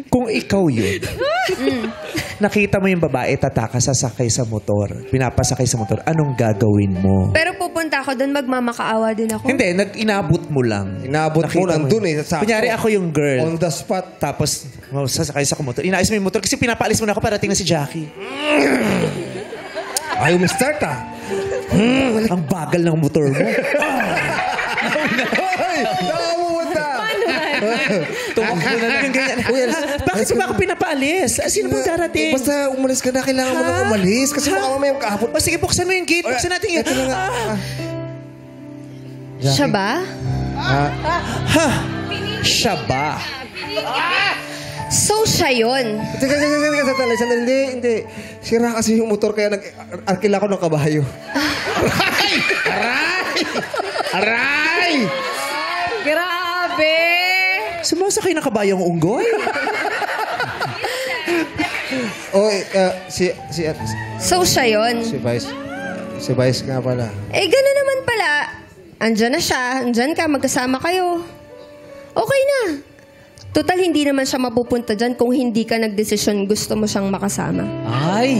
Kung ikaw yun, nakita mo yung babae tatakas sasakay sa motor, pinapasakay sa motor, anong gagawin mo? Pero pupunta ako doon, magmamakaawa din ako. Hindi, inabot mo lang. Inabot mo nandun eh. Kunyari ako yung girl. On the spot. Tapos, sasakay sa motor. Inaayos mo yung motor kasi pinapaalis mo na ako para tingnan si Jackie. Ayaw mo start ah. Ang bagal ng motor mo. Hoy! Nakamumulta! Tumakbo na lang yung ganyan. Bakit mo ba ako pinapaalis? Sino bang darating? Basta umalis ka na, kailangan mo na umalis. Kasi baka mamayang kahapon. O sige, buksan mo yung gate. Buksan natin yung... Siya ba? Siya ba? So, siya yun. Teka, sandali. Hindi. Sira kasi yung motor kaya nag-arkila ko ng kabayo. Aray! Grabe! Sumasakay na kabayang unggoy? So, siya yun. Si Vice nga pala. Eh, gano'n naman pala. Andyan na siya. Andyan ka. Magkasama kayo. Okay na. Total, hindi naman siya mapupunta dyan kung hindi ka nagdesisyon gusto mo siyang makasama. Ay!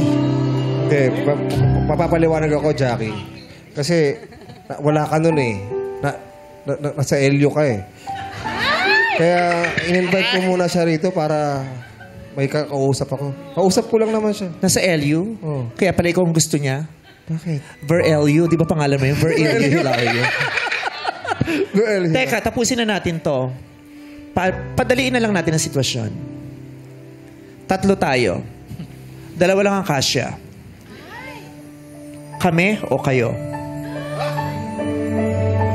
Okay, mapapaliwanag ako, Jackie. Kasi wala ka nun eh. Nasa Elio ka eh. Kaya in-invite ko muna siya rito para may kakausap ako. Kausap ko lang naman siya. Nasa LU? Oo. Kaya pala ikaw ang gusto niya? Bakit? Ver-LU. Di ba pangalan mo yun? Ver-LU. Elio. Teka, tapusin na natin to. Padaliin na lang natin ang sitwasyon. 3 tayo. 2 lang ang kasya. Kami o kayo?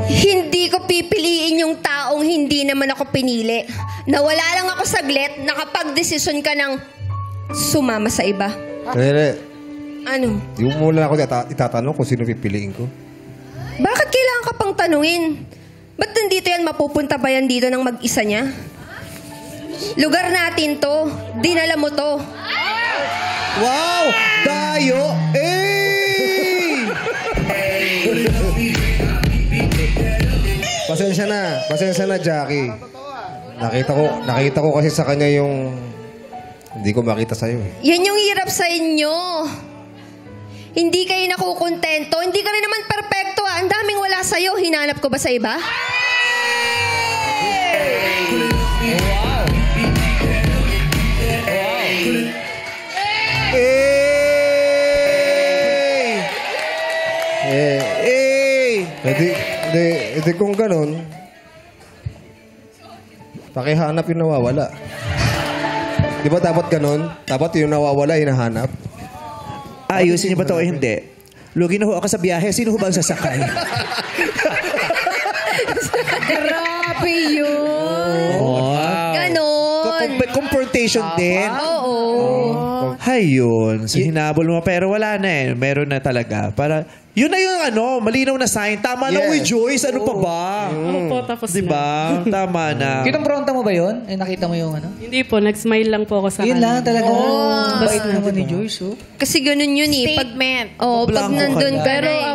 Hindi ko pipiliin yung taong hindi naman ako pinili. Nawala lang ako saglit, nakapag-desisyon ka ng sumama sa iba. Tere, Ano? di mo muna ako itatanong kung sino pipiliin ko. Bakit kailangan ka pang tanungin? Ba't nandito yan? Mapupunta ba yan dito ng mag-isa niya? Lugar natin to. Dinala mo to. Wow! Tayo! Eh! Pasensya na, Jackie. Nakita ko kasi sa kanya yung hindi ko makita sa'yo eh. Yan yung hirap sa inyo. Hindi kayo nakukontento. Hindi ka rin naman perfecto ah. Ang daming wala sa'yo. Hinanap ko ba sa iba? Hindi kung ganun, pakihanap yung nawawala. Di ba dapat ganun? Dapat yung nawawala, hinahanap. Ayusin niyo ba ito o hindi? Lugi na ho ako sa biyahe. Sino ho ba ang sasakay? Grabe yun. Wow. Ganon. Confrontation din. Oo. Hayun. So, hinabol mo. Pero wala na eh. Meron na talaga. Para, yun na yung malinaw na sign. Tama na, uy, Joyce. Ano pa ba? Opo, tapos Diba? Tama na. Kitang-pronta mo ba yun? Eh, nakita mo yung ano? Hindi po, nag-smile lang po ako sa Yun lang talaga. Oh. Bait naman ni Joyce, oh. Kasi ganun yun eh. Statement. Pag Blanco nandun ka ka Pero na eh.